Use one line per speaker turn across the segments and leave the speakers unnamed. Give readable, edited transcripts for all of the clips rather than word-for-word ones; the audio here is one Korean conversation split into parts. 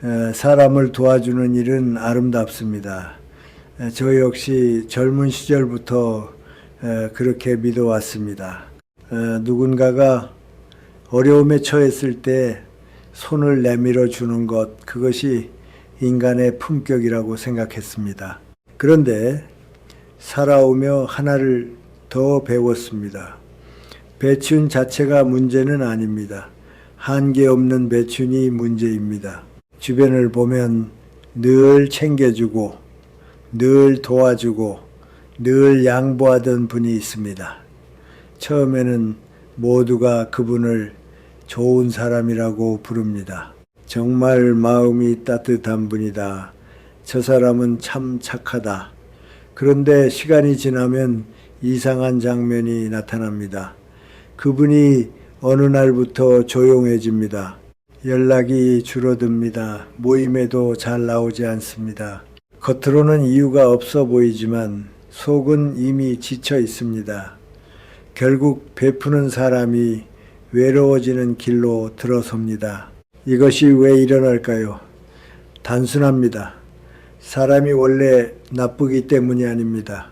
사람을 도와주는 일은 아름답습니다. 저 역시 젊은 시절부터 그렇게 믿어왔습니다. 누군가가 어려움에 처했을 때 손을 내밀어 주는 것, 그것이 인간의 품격이라고 생각했습니다. 그런데 살아오며 하나를 더 배웠습니다. 배추인 자체가 문제는 아닙니다. 한계 없는 배추니 문제입니다. 주변을 보면 늘 챙겨주고, 늘 도와주고, 늘 양보하던 분이 있습니다. 처음에는 모두가 그분을 좋은 사람이라고 부릅니다. 정말 마음이 따뜻한 분이다. 저 사람은 참 착하다. 그런데 시간이 지나면 이상한 장면이 나타납니다. 그분이 어느 날부터 조용해집니다. 연락이 줄어듭니다. 모임에도 잘 나오지 않습니다. 겉으로는 이유가 없어 보이지만 속은 이미 지쳐 있습니다. 결국 베푸는 사람이 외로워지는 길로 들어섭니다. 이것이 왜 일어날까요? 단순합니다. 사람이 원래 나쁘기 때문이 아닙니다.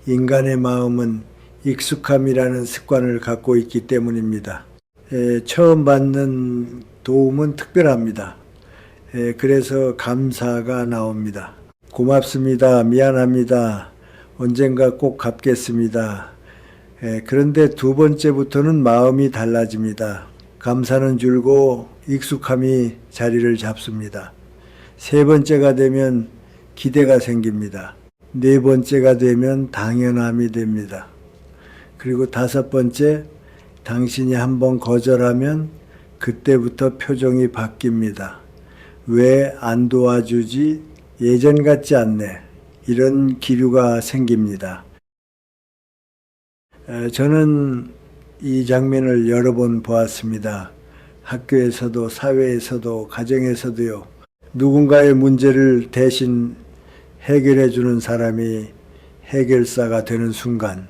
인간의 마음은 익숙함이라는 습관을 갖고 있기 때문입니다. 처음 받는 도움은 특별합니다. 그래서 감사가 나옵니다. 고맙습니다. 미안합니다. 언젠가 꼭 갚겠습니다. 그런데 두 번째부터는 마음이 달라집니다. 감사는 줄고 익숙함이 자리를 잡습니다. 세 번째가 되면 기대가 생깁니다. 네 번째가 되면 당연함이 됩니다. 그리고 다섯 번째, 당신이 한번 거절하면 그때부터 표정이 바뀝니다. 왜 안 도와주지? 예전 같지 않네. 이런 기류가 생깁니다. 저는 이 장면을 여러 번 보았습니다. 학교에서도 사회에서도 가정에서도요. 누군가의 문제를 대신 해결해 주는 사람이 해결사가 되는 순간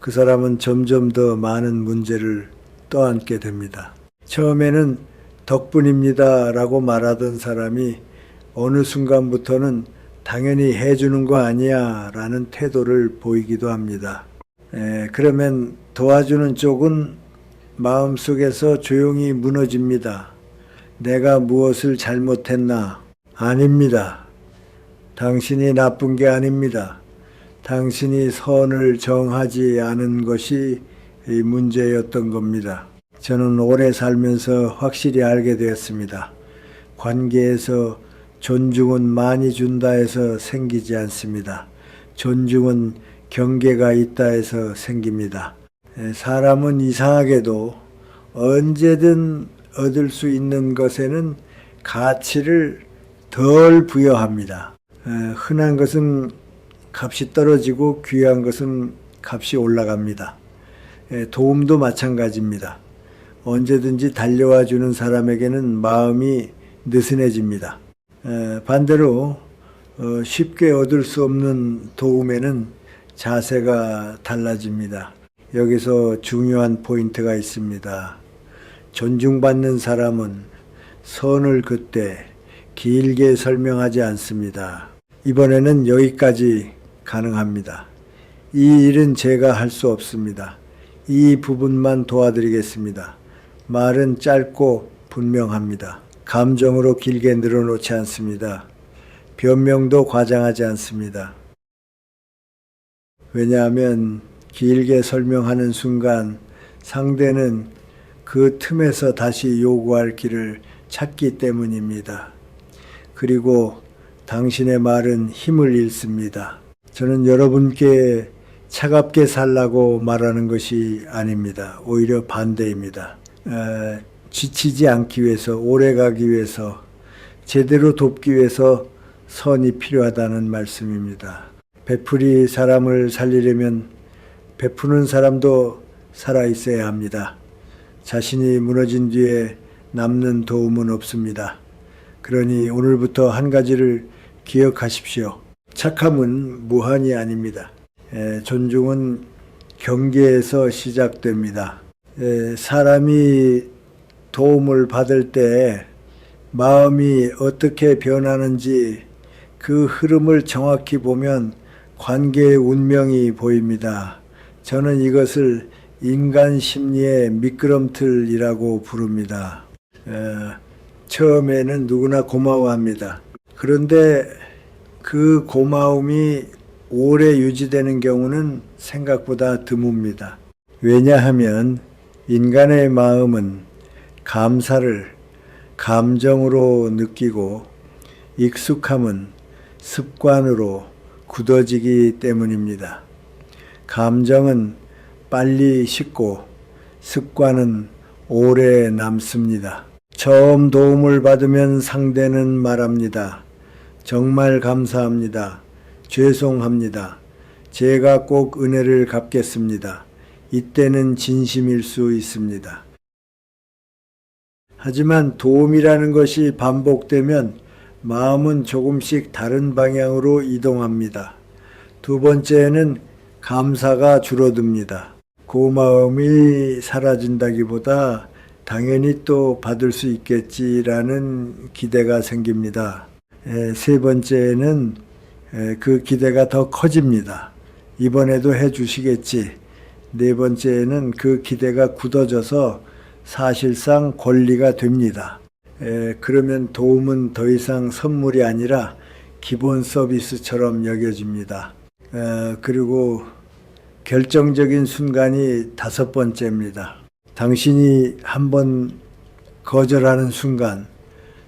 그 사람은 점점 더 많은 문제를 떠안게 됩니다. 처음에는 덕분입니다 라고 말하던 사람이 어느 순간부터는 당연히 해주는 거 아니야 라는 태도를 보이기도 합니다. 그러면 도와주는 쪽은 마음속에서 조용히 무너집니다. 내가 무엇을 잘못했나? 아닙니다. 당신이 나쁜 게 아닙니다. 당신이 선을 정하지 않은 것이 문제였던 겁니다. 저는 오래 살면서 확실히 알게 되었습니다. 관계에서 존중은 많이 준다 해서 생기지 않습니다. 존중은 경계가 있다 해서 생깁니다. 사람은 이상하게도 언제든 얻을 수 있는 것에는 가치를 덜 부여합니다. 흔한 것은 값이 떨어지고 귀한 것은 값이 올라갑니다. 도움도 마찬가지입니다. 언제든지 달려와 주는 사람에게는 마음이 느슨해집니다. 반대로 쉽게 얻을 수 없는 도움에는 자세가 달라집니다. 여기서 중요한 포인트가 있습니다. 존중받는 사람은 선을 긋되 길게 설명하지 않습니다. 이번에는 여기까지 가능합니다. 이 일은 제가 할 수 없습니다. 이 부분만 도와드리겠습니다. 말은 짧고 분명합니다. 감정으로 길게 늘어놓지 않습니다. 변명도 과장하지 않습니다. 왜냐하면 길게 설명하는 순간 상대는 그 틈에서 다시 요구할 길을 찾기 때문입니다. 그리고 당신의 말은 힘을 잃습니다. 저는 여러분께 차갑게 살라고 말하는 것이 아닙니다. 오히려 반대입니다. 지치지 않기 위해서, 오래 가기 위해서, 제대로 돕기 위해서 선이 필요하다는 말씀입니다. 베풀이 사람을 살리려면 베푸는 사람도 살아있어야 합니다. 자신이 무너진 뒤에 남는 도움은 없습니다. 그러니 오늘부터 한 가지를 기억하십시오. 착함은 무한이 아닙니다. 존중은 경계에서 시작됩니다. 사람이 도움을 받을 때 마음이 어떻게 변하는지 그 흐름을 정확히 보면 관계의 운명이 보입니다. 저는 이것을 인간 심리의 미끄럼틀이라고 부릅니다. 처음에는 누구나 고마워합니다. 그런데 그 고마움이 오래 유지되는 경우는 생각보다 드뭅니다. 왜냐하면 인간의 마음은 감사를 감정으로 느끼고 익숙함은 습관으로 굳어지기 때문입니다. 감정은 빨리 식고 습관은 오래 남습니다. 처음 도움을 받으면 상대는 말합니다. 정말 감사합니다. 죄송합니다. 제가 꼭 은혜를 갚겠습니다. 이때는 진심일 수 있습니다. 하지만 도움이라는 것이 반복되면 마음은 조금씩 다른 방향으로 이동합니다. 두 번째는 감사가 줄어듭니다. 고마움이 사라진다기보다 당연히 또 받을 수 있겠지라는 기대가 생깁니다. 세 번째는 그 기대가 더 커집니다. 이번에도 해주시겠지. 네 번째는 그 기대가 굳어져서 사실상 권리가 됩니다. 그러면 도움은 더 이상 선물이 아니라 기본 서비스처럼 여겨집니다. 그리고 결정적인 순간이 다섯 번째입니다. 당신이 한번 거절하는 순간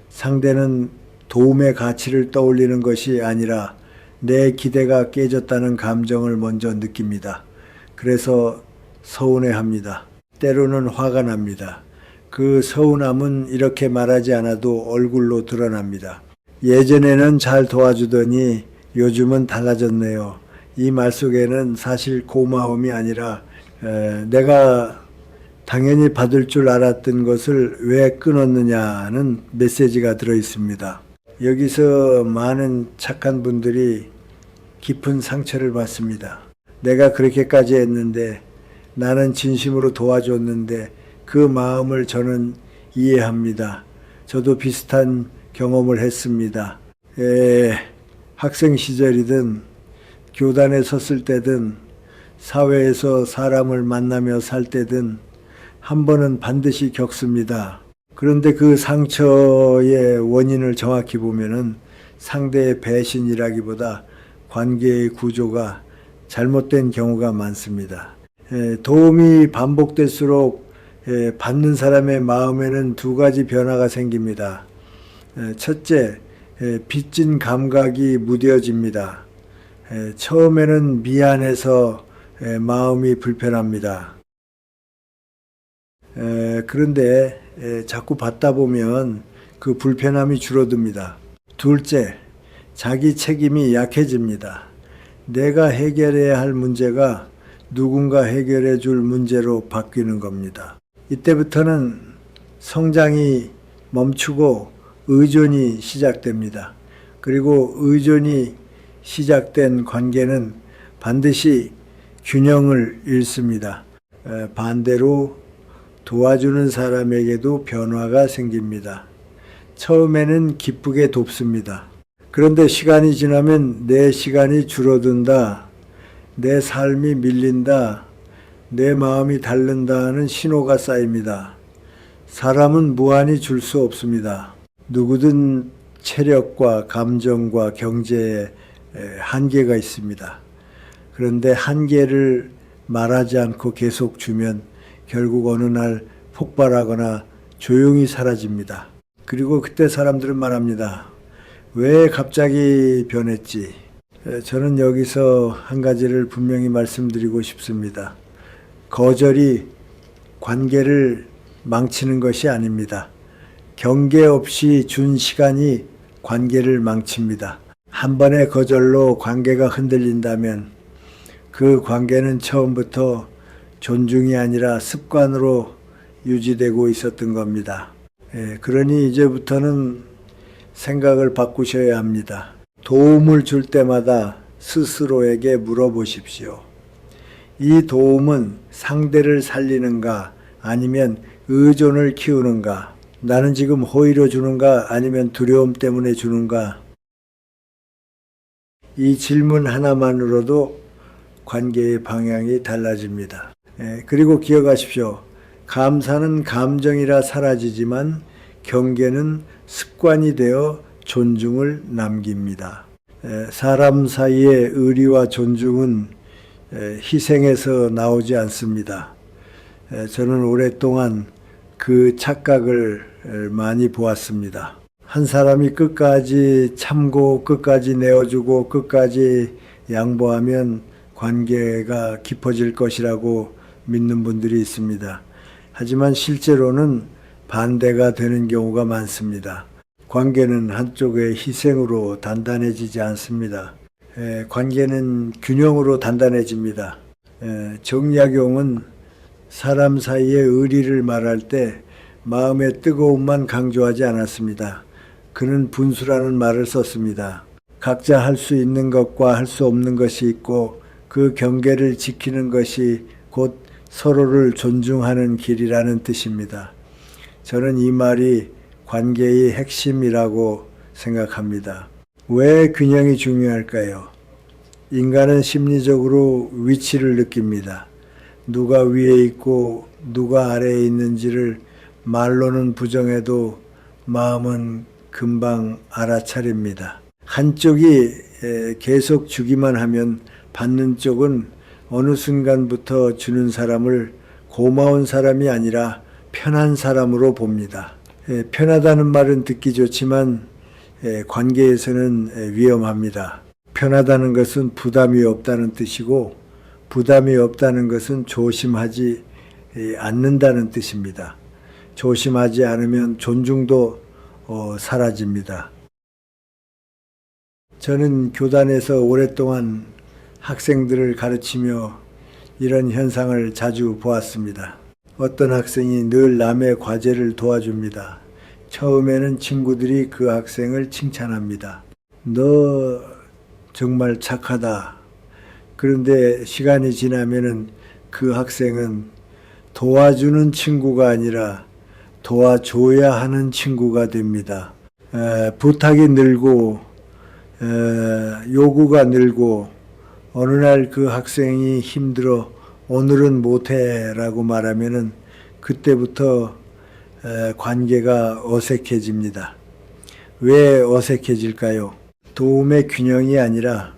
상대는 도움의 가치를 떠올리는 것이 아니라 내 기대가 깨졌다는 감정을 먼저 느낍니다. 그래서 서운해합니다. 때로는 화가 납니다. 그 서운함은 이렇게 말하지 않아도 얼굴로 드러납니다. 예전에는 잘 도와주더니 요즘은 달라졌네요. 이 말 속에는 사실 고마움이 아니라 내가 당연히 받을 줄 알았던 것을 왜 끊었느냐는 메시지가 들어 있습니다. 여기서 많은 착한 분들이 깊은 상처를 받습니다. 내가 그렇게까지 했는데 나는 진심으로 도와줬는데 그 마음을 저는 이해합니다. 저도 비슷한 경험을 했습니다. 학생 시절이든 교단에 섰을 때든 사회에서 사람을 만나며 살 때든 한 번은 반드시 겪습니다. 그런데 그 상처의 원인을 정확히 보면은 상대의 배신이라기보다 관계의 구조가 잘못된 경우가 많습니다. 도움이 반복될수록 받는 사람의 마음에는 두 가지 변화가 생깁니다. 첫째, 빚진 감각이 무뎌집니다. 처음에는 미안해서 마음이 불편합니다. 그런데 자꾸 받다 보면 그 불편함이 줄어듭니다. 둘째, 자기 책임이 약해집니다. 내가 해결해야 할 문제가 누군가 해결해 줄 문제로 바뀌는 겁니다. 이때부터는 성장이 멈추고 의존이 시작됩니다. 그리고 의존이 시작된 관계는 반드시 균형을 잃습니다. 반대로 도와주는 사람에게도 변화가 생깁니다. 처음에는 기쁘게 돕습니다. 그런데 시간이 지나면 내 시간이 줄어든다, 내 삶이 밀린다, 내 마음이 닳는다는 신호가 쌓입니다. 사람은 무한히 줄 수 없습니다. 누구든 체력과 감정과 경제에 한계가 있습니다. 그런데 한계를 말하지 않고 계속 주면 결국 어느 날 폭발하거나 조용히 사라집니다. 그리고 그때 사람들은 말합니다. 왜 갑자기 변했지? 저는 여기서 한 가지를 분명히 말씀드리고 싶습니다. 거절이 관계를 망치는 것이 아닙니다. 경계 없이 준 시간이 관계를 망칩니다. 한 번의 거절로 관계가 흔들린다면 그 관계는 처음부터 존중이 아니라 습관으로 유지되고 있었던 겁니다. 그러니 이제부터는 생각을 바꾸셔야 합니다. 도움을 줄 때마다 스스로에게 물어보십시오. 이 도움은 상대를 살리는가 아니면 의존을 키우는가? 나는 지금 호의로 주는가 아니면 두려움 때문에 주는가? 이 질문 하나만으로도 관계의 방향이 달라집니다. 그리고 기억하십시오. 감사는 감정이라 사라지지만 경계는 습관이 되어 존중을 남깁니다. 사람 사이의 의리와 존중은 희생에서 나오지 않습니다. 저는 오랫동안 그 착각을 많이 보았습니다. 한 사람이 끝까지 참고 끝까지 내어주고 끝까지 양보하면 관계가 깊어질 것이라고 믿는 분들이 있습니다. 하지만 실제로는 반대가 되는 경우가 많습니다. 관계는 한쪽의 희생으로 단단해지지 않습니다. 관계는 균형으로 단단해집니다. 정약용은 사람 사이의 의리를 말할 때 마음의 뜨거움만 강조하지 않았습니다. 그는 분수라는 말을 썼습니다. 각자 할 수 있는 것과 할 수 없는 것이 있고 그 경계를 지키는 것이 곧 서로를 존중하는 길이라는 뜻입니다. 저는 이 말이 관계의 핵심이라고 생각합니다. 왜 균형이 중요할까요? 인간은 심리적으로 위치를 느낍니다. 누가 위에 있고 누가 아래에 있는지를 말로는 부정해도 마음은 금방 알아차립니다. 한쪽이 계속 주기만 하면 받는 쪽은 어느 순간부터 주는 사람을 고마운 사람이 아니라 편한 사람으로 봅니다. 편하다는 말은 듣기 좋지만 관계에서는 위험합니다. 편하다는 것은 부담이 없다는 뜻이고 부담이 없다는 것은 조심하지 않는다는 뜻입니다. 조심하지 않으면 존중도 사라집니다. 저는 교단에서 오랫동안 학생들을 가르치며 이런 현상을 자주 보았습니다. 어떤 학생이 늘 남의 과제를 도와줍니다. 처음에는 친구들이 그 학생을 칭찬합니다. 너 정말 착하다. 그런데 시간이 지나면은 그 학생은 도와주는 친구가 아니라 도와줘야 하는 친구가 됩니다. 부탁이 늘고 요구가 늘고 어느 날 그 학생이 힘들어 오늘은 못해 라고 말하면은 그때부터 관계가 어색해집니다. 왜 어색해질까요? 도움의 균형이 아니라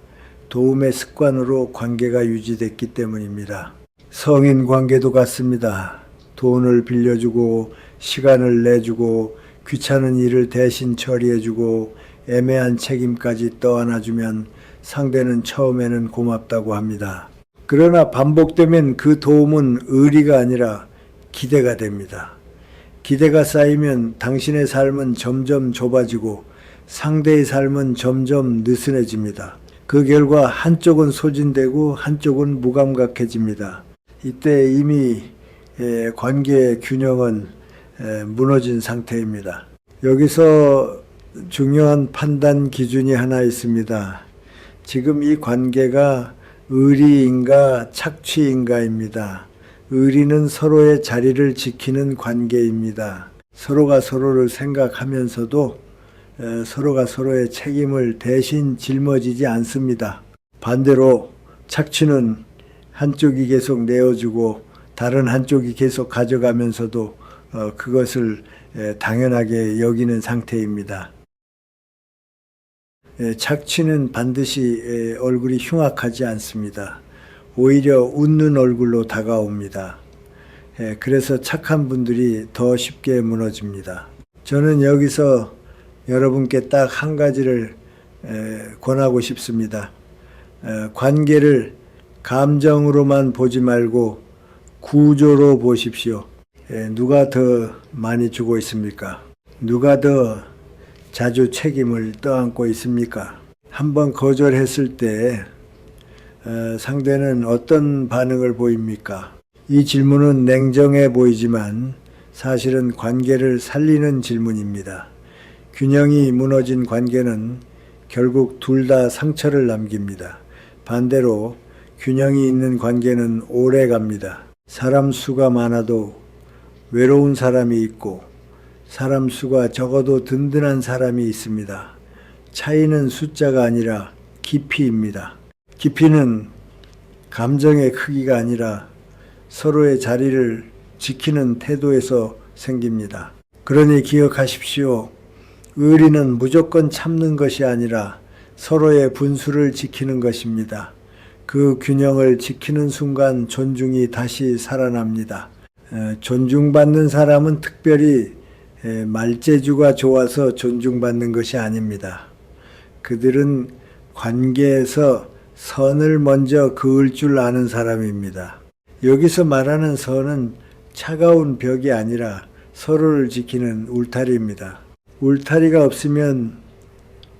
도움의 습관으로 관계가 유지됐기 때문입니다. 성인 관계도 같습니다. 돈을 빌려주고 시간을 내주고 귀찮은 일을 대신 처리해주고 애매한 책임까지 떠안아주면 상대는 처음에는 고맙다고 합니다. 그러나 반복되면 그 도움은 의리가 아니라 기대가 됩니다. 기대가 쌓이면 당신의 삶은 점점 좁아지고 상대의 삶은 점점 느슨해집니다. 그 결과 한쪽은 소진되고 한쪽은 무감각해집니다. 이때 이미 관계의 균형은 무너진 상태입니다. 여기서 중요한 판단 기준이 하나 있습니다. 지금 이 관계가 의리인가 착취인가입니다. 의리는 서로의 자리를 지키는 관계입니다. 서로가 서로를 생각하면서도 서로가 서로의 책임을 대신 짊어지지 않습니다. 반대로 착취는 한쪽이 계속 내어주고 다른 한쪽이 계속 가져가면서도 그것을 당연하게 여기는 상태입니다. 착취는 반드시 얼굴이 흉악하지 않습니다. 오히려 웃는 얼굴로 다가옵니다. 그래서 착한 분들이 더 쉽게 무너집니다. 저는 여기서 여러분께 딱 한 가지를 권하고 싶습니다. 관계를 감정으로만 보지 말고 구조로 보십시오. 누가 더 많이 주고 있습니까? 누가 더 자주 책임을 떠안고 있습니까? 한번 거절했을 때 상대는 어떤 반응을 보입니까? 이 질문은 냉정해 보이지만 사실은 관계를 살리는 질문입니다. 균형이 무너진 관계는 결국 둘 다 상처를 남깁니다. 반대로 균형이 있는 관계는 오래 갑니다. 사람 수가 많아도 외로운 사람이 있고 사람 수가 적어도 든든한 사람이 있습니다. 차이는 숫자가 아니라 깊이입니다. 깊이는 감정의 크기가 아니라 서로의 자리를 지키는 태도에서 생깁니다. 그러니 기억하십시오. 의리는 무조건 참는 것이 아니라 서로의 분수를 지키는 것입니다. 그 균형을 지키는 순간 존중이 다시 살아납니다. 존중받는 사람은 특별히 말재주가 좋아서 존중받는 것이 아닙니다. 그들은 관계에서 선을 먼저 그을 줄 아는 사람입니다. 여기서 말하는 선은 차가운 벽이 아니라 서로를 지키는 울타리입니다. 울타리가 없으면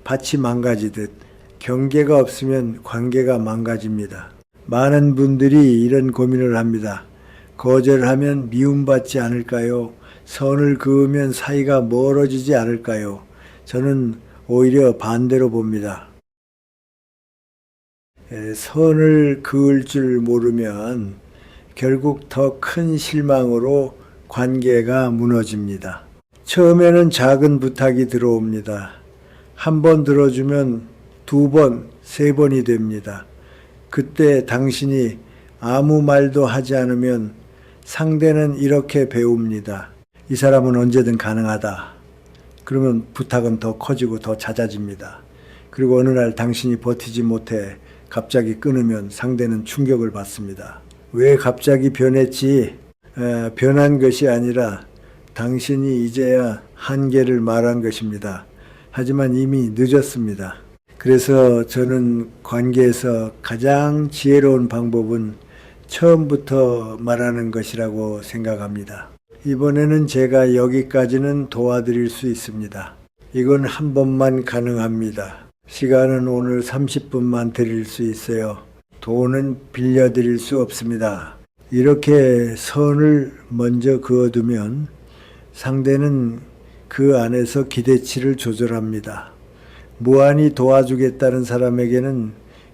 밭이 망가지듯 경계가 없으면 관계가 망가집니다. 많은 분들이 이런 고민을 합니다. 거절하면 미움받지 않을까요? 선을 그으면 사이가 멀어지지 않을까요? 저는 오히려 반대로 봅니다. 선을 그을 줄 모르면 결국 더 큰 실망으로 관계가 무너집니다. 처음에는 작은 부탁이 들어옵니다. 한 번 들어주면 2번, 3번이 됩니다. 그때 당신이 아무 말도 하지 않으면 상대는 이렇게 배웁니다. 이 사람은 언제든 가능하다. 그러면 부탁은 더 커지고 더 잦아집니다. 그리고 어느 날 당신이 버티지 못해 갑자기 끊으면 상대는 충격을 받습니다. 왜 갑자기 변했지? 변한 것이 아니라 당신이 이제야 한계를 말한 것입니다. 하지만 이미 늦었습니다. 그래서 저는 관계에서 가장 지혜로운 방법은 처음부터 말하는 것이라고 생각합니다. 이번에는 제가 여기까지는 도와드릴 수 있습니다. 이건 한 번만 가능합니다. 시간은 오늘 30분만 드릴 수 있어요. 돈은 빌려드릴 수 없습니다. 이렇게 선을 먼저 그어두면 상대는 그 안에서 기대치를 조절합니다. 무한히 도와주겠다는 사람에게는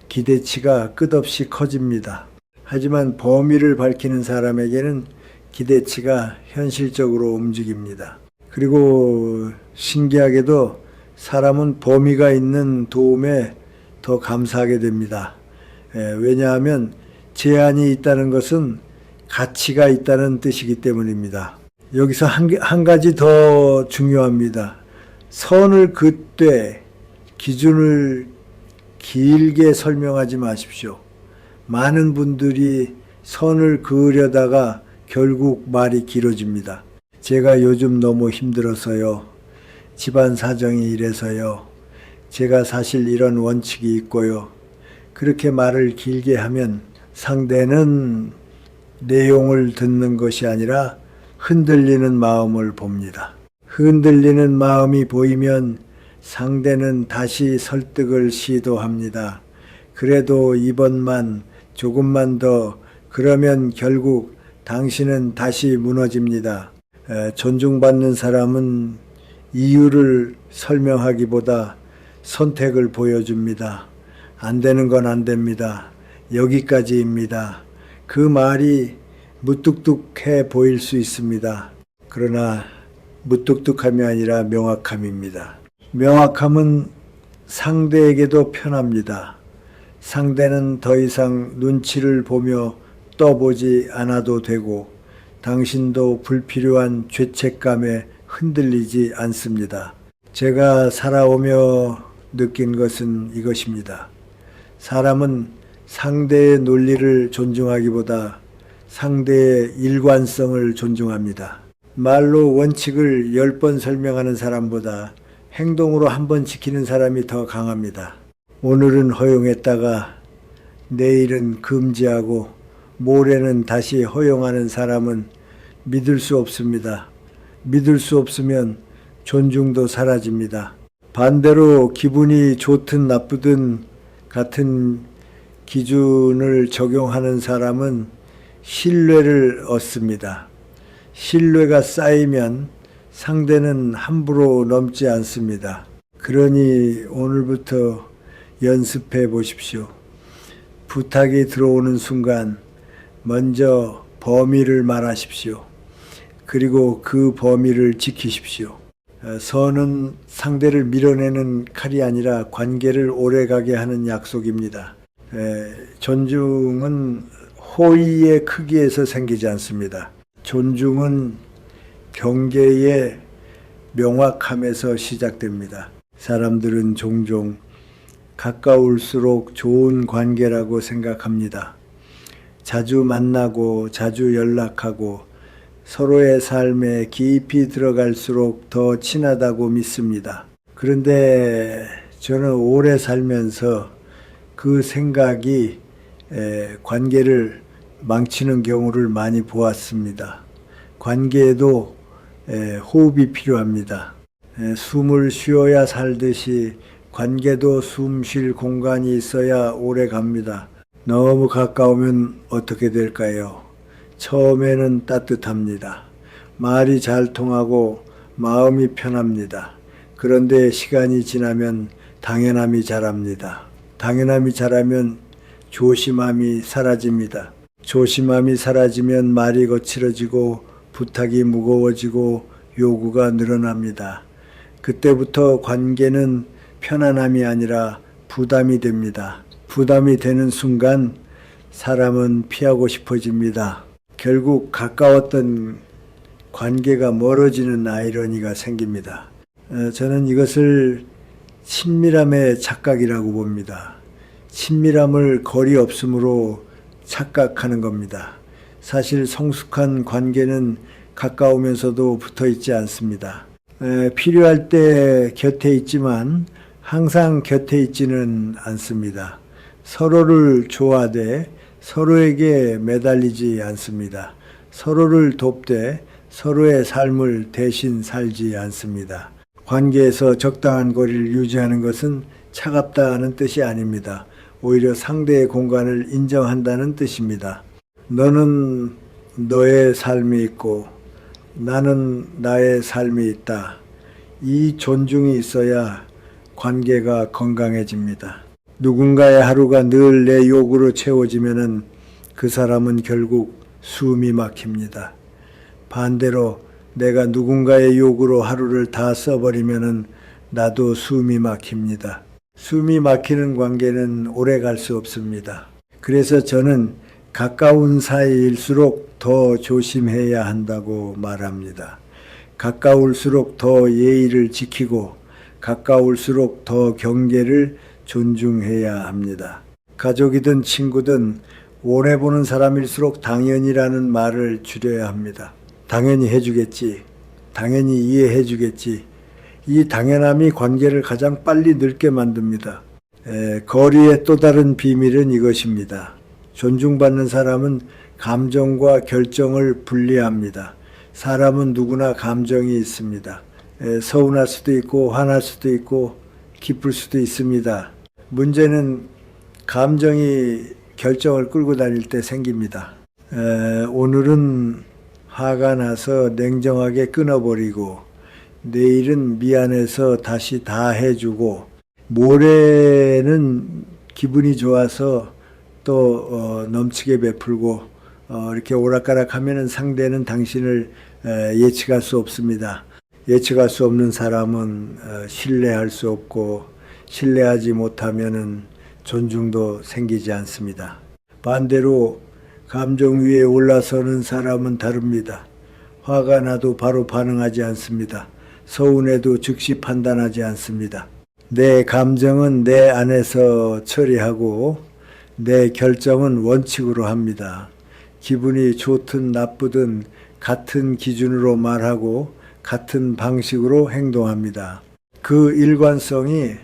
기대치가 끝없이 커집니다. 하지만 범위를 밝히는 사람에게는 기대치가 현실적으로 움직입니다. 그리고 신기하게도 사람은 범위가 있는 도움에 더 감사하게 됩니다. 왜냐하면 제한이 있다는 것은 가치가 있다는 뜻이기 때문입니다. 여기서 한 가지 더 중요합니다. 선을 긋되 기준을 길게 설명하지 마십시오. 많은 분들이 선을 그으려다가 결국 말이 길어집니다. 제가 요즘 너무 힘들어서요. 집안 사정이 이래서요. 제가 사실 이런 원칙이 있고요. 그렇게 말을 길게 하면 상대는 내용을 듣는 것이 아니라 흔들리는 마음을 봅니다. 흔들리는 마음이 보이면 상대는 다시 설득을 시도합니다. 그래도 이번만 조금만 더 그러면 결국 당신은 다시 무너집니다. 존중받는 사람은 이유를 설명하기보다 선택을 보여줍니다. 안 되는 건 안 됩니다. 여기까지입니다. 그 말이 무뚝뚝해 보일 수 있습니다. 그러나 무뚝뚝함이 아니라 명확함입니다. 명확함은 상대에게도 편합니다. 상대는 더 이상 눈치를 보며 떠보지 않아도 되고 당신도 불필요한 죄책감에 흔들리지 않습니다. 제가 살아오며 느낀 것은 이것입니다. 사람은 상대의 논리를 존중하기보다 상대의 일관성을 존중합니다. 말로 원칙을 10번 설명하는 사람보다 행동으로 한 번 지키는 사람이 더 강합니다. 오늘은 허용했다가 내일은 금지하고 모레는 다시 허용하는 사람은 믿을 수 없습니다. 믿을 수 없으면 존중도 사라집니다. 반대로 기분이 좋든 나쁘든 같은 기준을 적용하는 사람은 신뢰를 얻습니다. 신뢰가 쌓이면 상대는 함부로 넘지 않습니다. 그러니 오늘부터 연습해 보십시오. 부탁이 들어오는 순간 먼저 범위를 말하십시오. 그리고 그 범위를 지키십시오. 선은 상대를 밀어내는 칼이 아니라 관계를 오래가게 하는 약속입니다. 존중은 호의의 크기에서 생기지 않습니다. 존중은 경계의 명확함에서 시작됩니다. 사람들은 종종 가까울수록 좋은 관계라고 생각합니다. 자주 만나고 자주 연락하고 서로의 삶에 깊이 들어갈수록 더 친하다고 믿습니다. 그런데 저는 오래 살면서 그 생각이 관계를 망치는 경우를 많이 보았습니다. 관계에도 호흡이 필요합니다. 숨을 쉬어야 살듯이 관계도 숨 쉴 공간이 있어야 오래 갑니다. 너무 가까우면 어떻게 될까요? 처음에는 따뜻합니다. 말이 잘 통하고 마음이 편합니다. 그런데 시간이 지나면 당연함이 자랍니다. 당연함이 자라면 조심함이 사라집니다. 조심함이 사라지면 말이 거칠어지고 부탁이 무거워지고 요구가 늘어납니다. 그때부터 관계는 편안함이 아니라 부담이 됩니다. 부담이 되는 순간 사람은 피하고 싶어집니다. 결국 가까웠던 관계가 멀어지는 아이러니가 생깁니다. 저는 이것을 친밀함의 착각이라고 봅니다. 친밀함을 거리 없음으로 착각하는 겁니다. 사실 성숙한 관계는 가까우면서도 붙어 있지 않습니다. 필요할 때 곁에 있지만 항상 곁에 있지는 않습니다. 서로를 좋아하되 서로에게 매달리지 않습니다. 서로를 돕되 서로의 삶을 대신 살지 않습니다. 관계에서 적당한 거리를 유지하는 것은 차갑다는 뜻이 아닙니다. 오히려 상대의 공간을 인정한다는 뜻입니다. 너는 너의 삶이 있고 나는 나의 삶이 있다. 이 존중이 있어야 관계가 건강해집니다. 누군가의 하루가 늘 내 욕으로 채워지면은 그 사람은 결국 숨이 막힙니다. 반대로 내가 누군가의 욕으로 하루를 다 써버리면은 나도 숨이 막힙니다. 숨이 막히는 관계는 오래 갈 수 없습니다. 그래서 저는 가까운 사이일수록 더 조심해야 한다고 말합니다. 가까울수록 더 예의를 지키고 가까울수록 더 경계를 존중해야 합니다. 가족이든 친구든 오래 보는 사람일수록 당연이라는 말을 줄여야 합니다. 당연히 해주겠지. 당연히 이해해주겠지. 이 당연함이 관계를 가장 빨리 늙게 만듭니다. 거리의 또 다른 비밀은 이것입니다. 존중받는 사람은 감정과 결정을 분리합니다. 사람은 누구나 감정이 있습니다. 서운할 수도 있고 화날 수도 있고 기쁠 수도 있습니다. 문제는 감정이 결정을 끌고 다닐 때 생깁니다. 오늘은 화가 나서 냉정하게 끊어버리고 내일은 미안해서 다시 다 해주고 모레는 기분이 좋아서 또 넘치게 베풀고 이렇게 오락가락하면은 상대는 당신을 예측할 수 없습니다. 예측할 수 없는 사람은 신뢰할 수 없고 신뢰하지 못하면은 존중도 생기지 않습니다. 반대로 감정 위에 올라서는 사람은 다릅니다. 화가 나도 바로 반응하지 않습니다. 서운해도 즉시 판단하지 않습니다. 내 감정은 내 안에서 처리하고 내 결정은 원칙으로 합니다. 기분이 좋든 나쁘든 같은 기준으로 말하고 같은 방식으로 행동합니다. 그 일관성이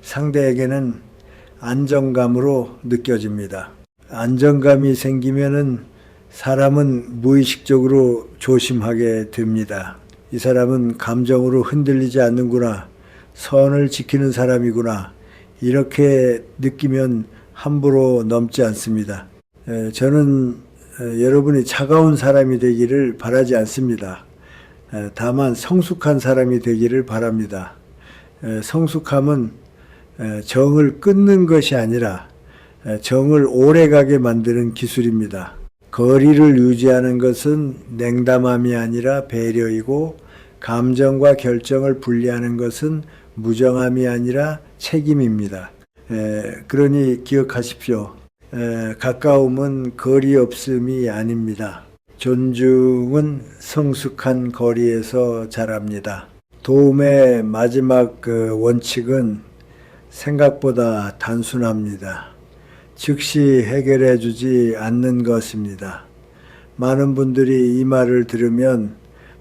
상대에게는 안정감으로 느껴집니다. 안정감이 생기면은 사람은 무의식적으로 조심하게 됩니다. 이 사람은 감정으로 흔들리지 않는구나. 선을 지키는 사람이구나. 이렇게 느끼면 함부로 넘지 않습니다. 저는 여러분이 차가운 사람이 되기를 바라지 않습니다. 다만 성숙한 사람이 되기를 바랍니다. 성숙함은 정을 끊는 것이 아니라 정을 오래가게 만드는 기술입니다. 거리를 유지하는 것은 냉담함이 아니라 배려이고, 감정과 결정을 분리하는 것은 무정함이 아니라 책임입니다. 그러니 기억하십시오. 가까움은 거리 없음이 아닙니다. 존중은 성숙한 거리에서 자랍니다. 도움의 마지막 원칙은 생각보다 단순합니다. 즉시 해결해 주지 않는 것입니다. 많은 분들이 이 말을 들으면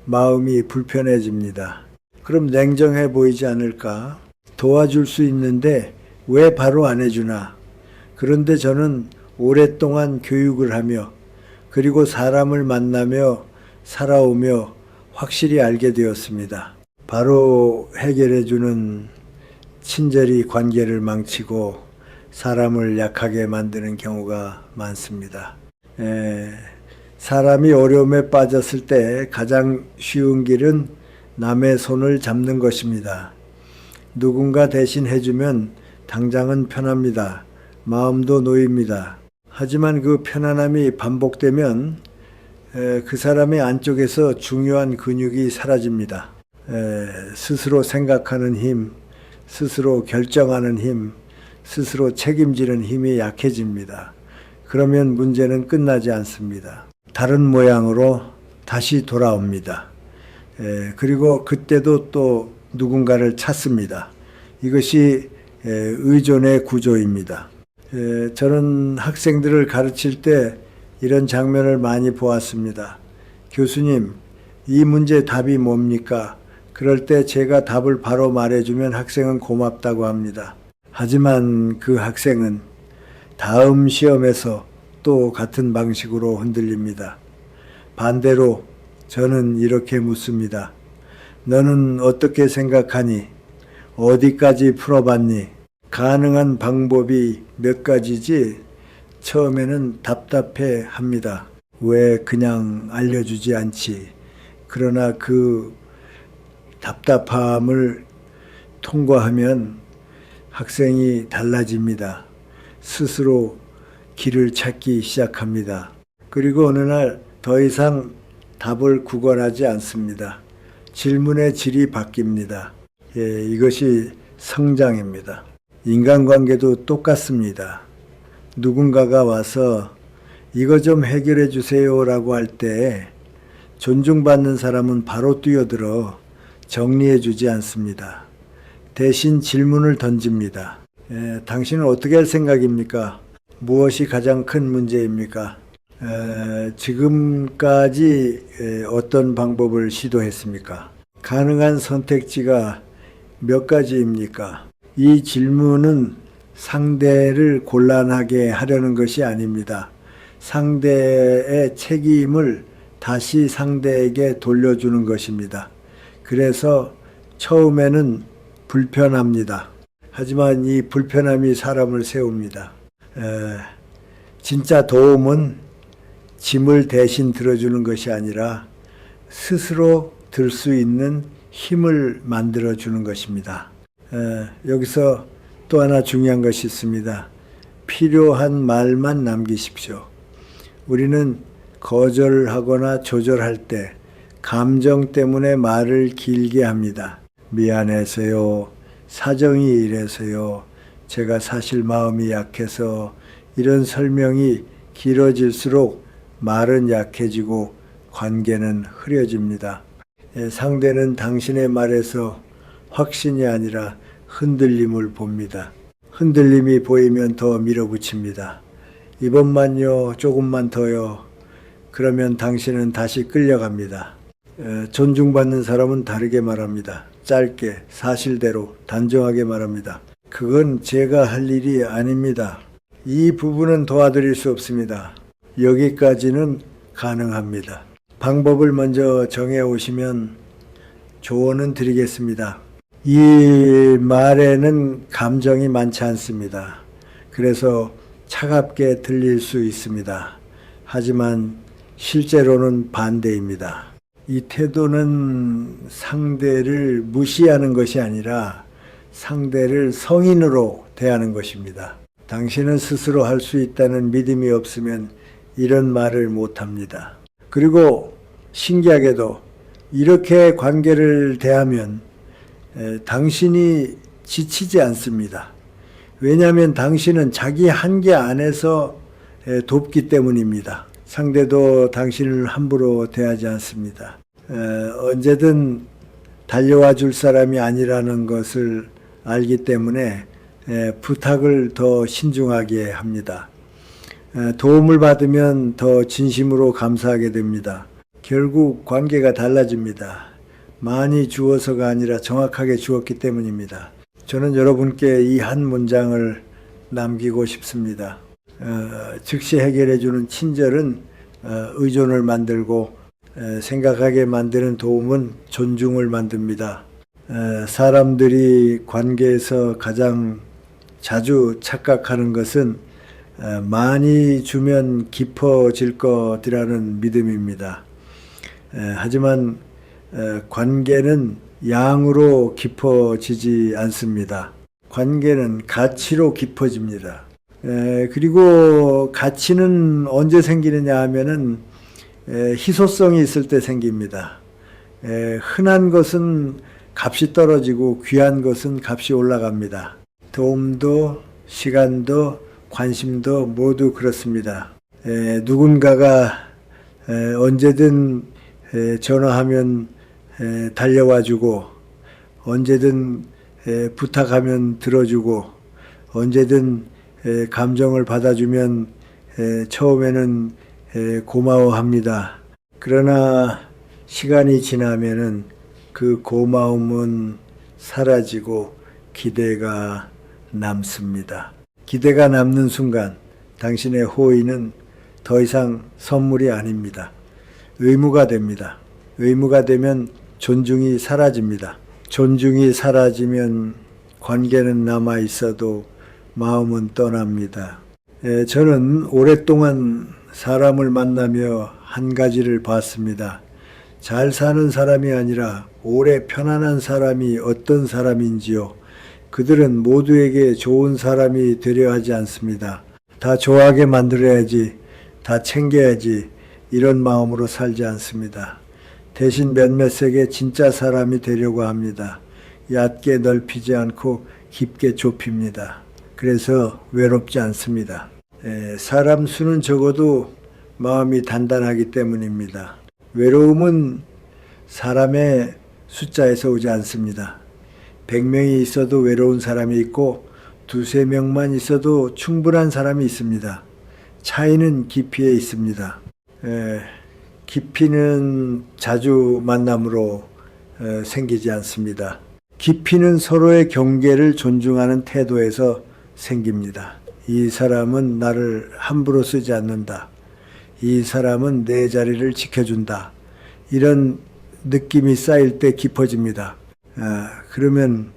마음이 불편해집니다. 그럼 냉정해 보이지 않을까? 도와줄 수 있는데 왜 바로 안 해주나? 그런데 저는 오랫동안 교육을 하며 그리고 사람을 만나며 살아오며 확실히 알게 되었습니다. 바로 해결해주는 친절이 관계를 망치고 사람을 약하게 만드는 경우가 많습니다. 사람이 어려움에 빠졌을 때 가장 쉬운 길은 남의 손을 잡는 것입니다. 누군가 대신 해주면 당장은 편합니다. 마음도 놓입니다. 하지만 그 편안함이 반복되면 그 사람의 안쪽에서 중요한 근육이 사라집니다. 스스로 생각하는 힘, 스스로 결정하는 힘, 스스로 책임지는 힘이 약해집니다. 그러면 문제는 끝나지 않습니다. 다른 모양으로 다시 돌아옵니다. 그리고 그때도 또 누군가를 찾습니다. 이것이 의존의 구조입니다. 저는 학생들을 가르칠 때 이런 장면을 많이 보았습니다. 교수님, 이 문제 답이 뭡니까? 그럴 때 제가 답을 바로 말해주면 학생은 고맙다고 합니다. 하지만 그 학생은 다음 시험에서 또 같은 방식으로 흔들립니다. 반대로 저는 이렇게 묻습니다. 너는 어떻게 생각하니? 어디까지 풀어봤니? 가능한 방법이 몇 가지지? 처음에는 답답해 합니다. 왜 그냥 알려주지 않지? 그러나 그 답답함을 통과하면 학생이 달라집니다. 스스로 길을 찾기 시작합니다. 그리고 어느 날 더 이상 답을 구걸하지 않습니다. 질문의 질이 바뀝니다. 이것이 성장입니다. 인간관계도 똑같습니다. 누군가가 와서 이거 좀 해결해 주세요 라고 할 때 존중받는 사람은 바로 뛰어들어 정리해 주지 않습니다. 대신 질문을 던집니다. 당신은 어떻게 할 생각입니까? 무엇이 가장 큰 문제입니까? 지금까지 어떤 방법을 시도했습니까? 가능한 선택지가 몇 가지입니까? 이 질문은 상대를 곤란하게 하려는 것이 아닙니다. 상대의 책임을 다시 상대에게 돌려주는 것입니다. 그래서 처음에는 불편합니다. 하지만 이 불편함이 사람을 세웁니다. 진짜 도움은 짐을 대신 들어주는 것이 아니라 스스로 들 수 있는 힘을 만들어주는 것입니다. 여기서 또 하나 중요한 것이 있습니다. 필요한 말만 남기십시오. 우리는 거절하거나 조절할 때 감정 때문에 말을 길게 합니다. 미안해서요. 사정이 이래서요. 제가 사실 마음이 약해서 이런 설명이 길어질수록 말은 약해지고 관계는 흐려집니다. 상대는 당신의 말에서 확신이 아니라 흔들림을 봅니다. 흔들림이 보이면 더 밀어붙입니다. 이번만요, 조금만 더요. 그러면 당신은 다시 끌려갑니다. 존중받는 사람은 다르게 말합니다. 짧게, 사실대로, 단정하게 말합니다. 그건 제가 할 일이 아닙니다. 이 부분은 도와드릴 수 없습니다. 여기까지는 가능합니다. 방법을 먼저 정해 오시면 조언은 드리겠습니다. 이 말에는 감정이 많지 않습니다. 그래서 차갑게 들릴 수 있습니다. 하지만 실제로는 반대입니다. 이 태도는 상대를 무시하는 것이 아니라 상대를 성인으로 대하는 것입니다. 당신은 스스로 할 수 있다는 믿음이 없으면 이런 말을 못합니다. 그리고 신기하게도 이렇게 관계를 대하면 당신이 지치지 않습니다. 왜냐하면 당신은 자기 한계 안에서 돕기 때문입니다. 상대도 당신을 함부로 대하지 않습니다. 언제든 달려와 줄 사람이 아니라는 것을 알기 때문에 부탁을 더 신중하게 합니다. 도움을 받으면 더 진심으로 감사하게 됩니다. 결국 관계가 달라집니다. 많이 주어서가 아니라 정확하게 주었기 때문입니다. 저는 여러분께 이 한 문장을 남기고 싶습니다. 즉시 해결해주는 친절은 의존을 만들고 생각하게 만드는 도움은 존중을 만듭니다. 사람들이 관계에서 가장 자주 착각하는 것은 많이 주면 깊어질 것이라는 믿음입니다. 하지만 관계는 양으로 깊어지지 않습니다. 관계는 가치로 깊어집니다. 그리고 가치는 언제 생기느냐 하면은 희소성이 있을 때 생깁니다. 흔한 것은 값이 떨어지고 귀한 것은 값이 올라갑니다. 도움도 시간도 관심도 모두 그렇습니다. 누군가가 언제든 전화하면 달려와주고 언제든 부탁하면 들어주고 언제든 감정을 받아주면 처음에는 고마워합니다. 그러나 시간이 지나면은 그 고마움은 사라지고 기대가 남습니다. 기대가 남는 순간 당신의 호의는 더 이상 선물이 아닙니다. 의무가 됩니다. 의무가 되면 존중이 사라집니다. 존중이 사라지면 관계는 남아 있어도 마음은 떠납니다. 저는 오랫동안 사람을 만나며 한 가지를 봤습니다. 잘 사는 사람이 아니라 오래 편안한 사람이 어떤 사람인지요. 그들은 모두에게 좋은 사람이 되려 하지 않습니다. 다 좋아하게 만들어야지, 다 챙겨야지 이런 마음으로 살지 않습니다. 대신 몇몇에게 진짜 사람이 되려고 합니다. 얕게 넓히지 않고 깊게 좁힙니다. 그래서 외롭지 않습니다. 사람 수는 적어도 마음이 단단하기 때문입니다. 외로움은 사람의 숫자에서 오지 않습니다. 100명이 있어도 외로운 사람이 있고 두세 명만 있어도 충분한 사람이 있습니다. 차이는 깊이에 있습니다. 깊이는 자주 만남으로 생기지 않습니다. 깊이는 서로의 경계를 존중하는 태도에서 생깁니다. 이 사람은 나를 함부로 쓰지 않는다. 이 사람은 내 자리를 지켜준다. 이런 느낌이 쌓일 때 깊어집니다. 그러면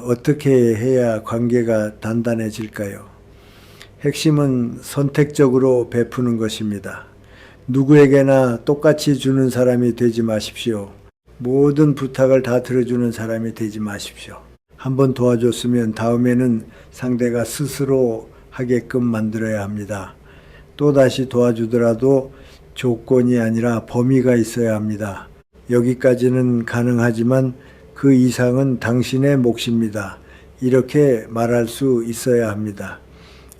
어떻게 해야 관계가 단단해질까요? 핵심은 선택적으로 베푸는 것입니다. 누구에게나 똑같이 주는 사람이 되지 마십시오. 모든 부탁을 다 들어주는 사람이 되지 마십시오. 한번 도와줬으면 다음에는 상대가 스스로 하게끔 만들어야 합니다. 또다시 도와주더라도 조건이 아니라 범위가 있어야 합니다. 여기까지는 가능하지만 그 이상은 당신의 몫입니다. 이렇게 말할 수 있어야 합니다.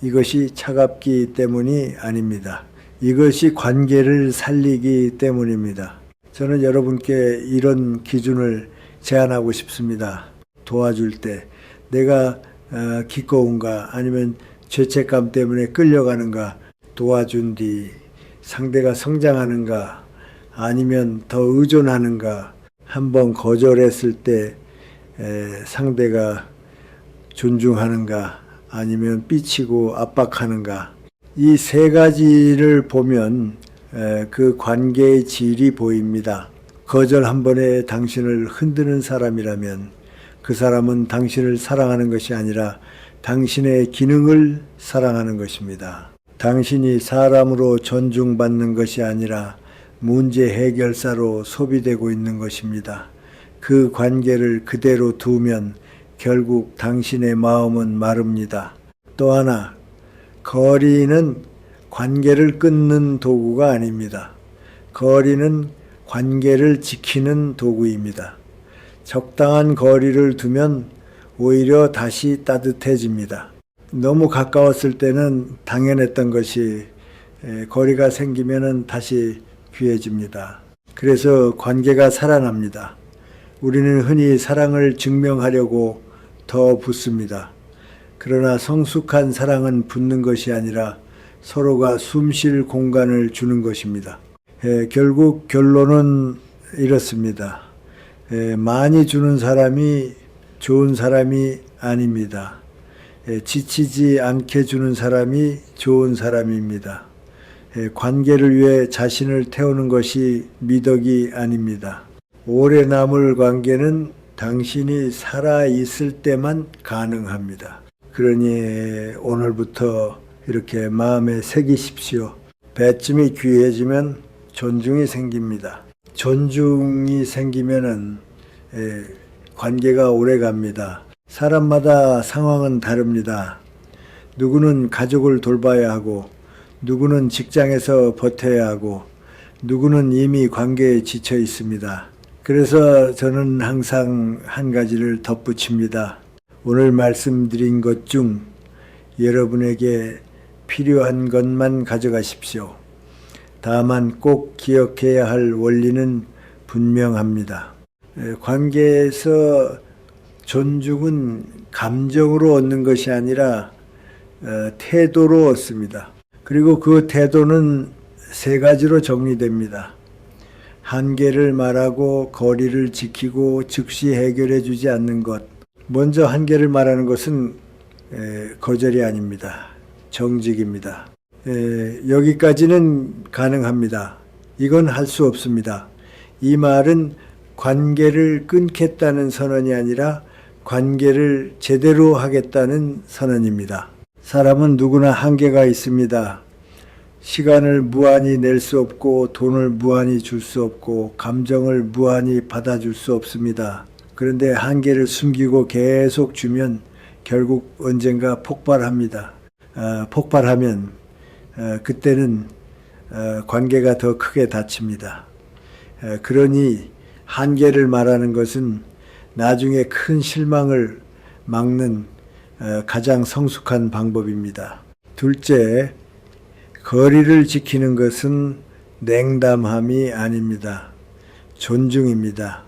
이것이 차갑기 때문이 아닙니다. 이것이 관계를 살리기 때문입니다. 저는 여러분께 이런 기준을 제안하고 싶습니다. 도와줄 때 내가 기꺼운가 아니면 죄책감 때문에 끌려가는가, 도와준 뒤 상대가 성장하는가 아니면 더 의존하는가, 한번 거절했을 때 상대가 존중하는가 아니면 삐치고 압박하는가, 이 세 가지를 보면 그 관계의 질이 보입니다. 거절 한 번에 당신을 흔드는 사람이라면 그 사람은 당신을 사랑하는 것이 아니라 당신의 기능을 사랑하는 것입니다. 당신이 사람으로 존중받는 것이 아니라 문제 해결사로 소비되고 있는 것입니다. 그 관계를 그대로 두면 결국 당신의 마음은 마릅니다. 또 하나, 거리는 관계를 끊는 도구가 아닙니다. 거리는 관계를 지키는 도구입니다. 적당한 거리를 두면 오히려 다시 따뜻해집니다. 너무 가까웠을 때는 당연했던 것이 거리가 생기면은 다시 귀해집니다. 그래서 관계가 살아납니다. 우리는 흔히 사랑을 증명하려고 더 붙습니다. 그러나 성숙한 사랑은 붙는 것이 아니라 서로가 숨쉴 공간을 주는 것입니다. 결국 결론은 이렇습니다. 많이 주는 사람이 좋은 사람이 아닙니다. 지치지 않게 주는 사람이 좋은 사람입니다. 관계를 위해 자신을 태우는 것이 미덕이 아닙니다. 오래 남을 관계는 당신이 살아있을 때만 가능합니다. 그러니 오늘부터 이렇게 마음에 새기십시오. 배쯤이 귀해지면 존중이 생깁니다. 존중이 생기면은 관계가 오래 갑니다. 사람마다 상황은 다릅니다. 누구는 가족을 돌봐야 하고, 누구는 직장에서 버텨야 하고, 누구는 이미 관계에 지쳐 있습니다. 그래서 저는 항상 한 가지를 덧붙입니다. 오늘 말씀드린 것 중 여러분에게 필요한 것만 가져가십시오. 다만 꼭 기억해야 할 원리는 분명합니다. 관계에서 존중은 감정으로 얻는 것이 아니라 태도로 얻습니다. 그리고 그 태도는 세 가지로 정리됩니다. 한계를 말하고 거리를 지키고 즉시 해결해 주지 않는 것. 먼저 한계를 말하는 것은 거절이 아닙니다. 정직입니다. 여기까지는 가능합니다. 이건 할 수 없습니다. 이 말은 관계를 끊겠다는 선언이 아니라 관계를 제대로 하겠다는 선언입니다. 사람은 누구나 한계가 있습니다. 시간을 무한히 낼 수 없고 돈을 무한히 줄 수 없고 감정을 무한히 받아줄 수 없습니다. 그런데 한계를 숨기고 계속 주면 결국 언젠가 폭발합니다. 폭발하면 그때는 관계가 더 크게 다칩니다. 그러니 한계를 말하는 것은 나중에 큰 실망을 막는 가장 성숙한 방법입니다. 둘째, 거리를 지키는 것은 냉담함이 아닙니다. 존중입니다.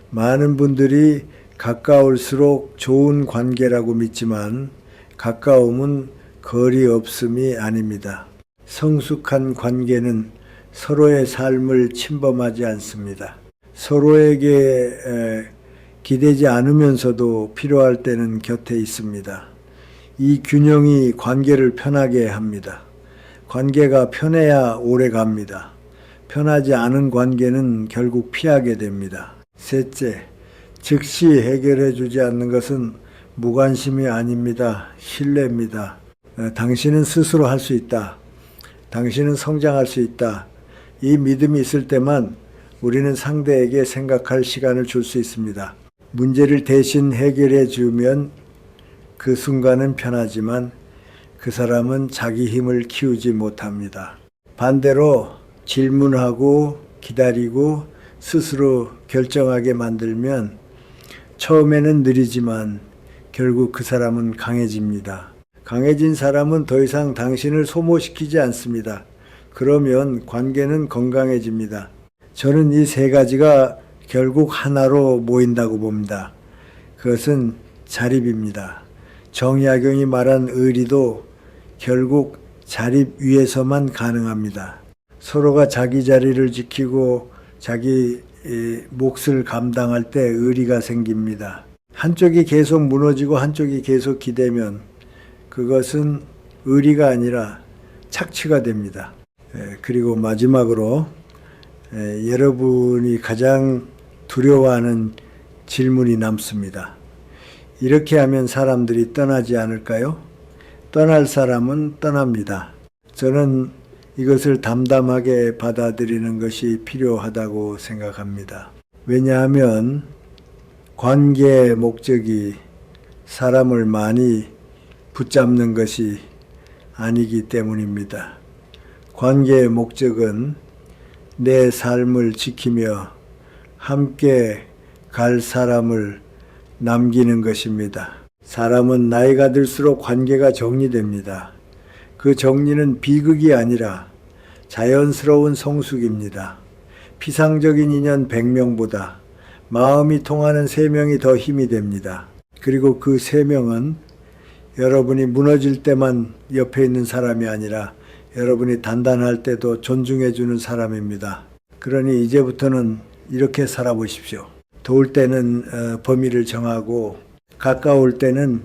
많은 분들이 가까울수록 좋은 관계라고 믿지만 가까움은 거리 없음이 아닙니다. 성숙한 관계는 서로의 삶을 침범하지 않습니다. 서로에게 기대지 않으면서도 필요할 때는 곁에 있습니다. 이 균형이 관계를 편하게 합니다. 관계가 편해야 오래 갑니다. 편하지 않은 관계는 결국 피하게 됩니다. 셋째, 즉시 해결해 주지 않는 것은 무관심이 아닙니다. 신뢰입니다. 당신은 스스로 할 수 있다. 당신은 성장할 수 있다. 이 믿음이 있을 때만 우리는 상대에게 생각할 시간을 줄 수 있습니다. 문제를 대신 해결해 주면 그 순간은 편하지만 그 사람은 자기 힘을 키우지 못합니다. 반대로 질문하고 기다리고 스스로 결정하게 만들면 처음에는 느리지만 결국 그 사람은 강해집니다. 강해진 사람은 더 이상 당신을 소모시키지 않습니다. 그러면 관계는 건강해집니다. 저는 이 세 가지가 결국 하나로 모인다고 봅니다. 그것은 자립입니다. 정약용이 말한 의리도 결국 자립 위에서만 가능합니다. 서로가 자기 자리를 지키고 자기 몫을 감당할 때 의리가 생깁니다. 한쪽이 계속 무너지고 한쪽이 계속 기대면 그것은 의리가 아니라 착취가 됩니다. 그리고 마지막으로 여러분이 가장 두려워하는 질문이 남습니다. 이렇게 하면 사람들이 떠나지 않을까요? 떠날 사람은 떠납니다. 저는 이것을 담담하게 받아들이는 것이 필요하다고 생각합니다. 왜냐하면 관계의 목적이 사람을 많이 붙잡는 것이 아니기 때문입니다. 관계의 목적은 내 삶을 지키며 함께 갈 사람을 남기는 것입니다. 사람은 나이가 들수록 관계가 정리됩니다. 그 정리는 비극이 아니라 자연스러운 성숙입니다. 피상적인 인연 100명보다 마음이 통하는 3명이 더 힘이 됩니다. 그리고 그 3명은 여러분이 무너질 때만 옆에 있는 사람이 아니라 여러분이 단단할 때도 존중해주는 사람입니다. 그러니 이제부터는 이렇게 살아보십시오. 도울 때는 범위를 정하고 가까울 때는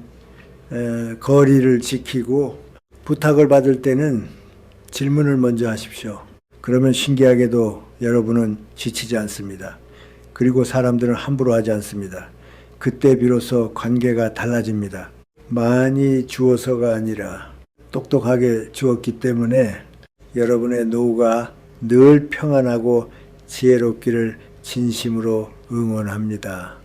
거리를 지키고 부탁을 받을 때는 질문을 먼저 하십시오. 그러면 신기하게도 여러분은 지치지 않습니다. 그리고 사람들은 함부로 하지 않습니다. 그때 비로소 관계가 달라집니다. 많이 주어서가 아니라 똑똑하게 주었기 때문에 여러분의 노후가 늘 평안하고 지혜롭기를 진심으로 응원합니다.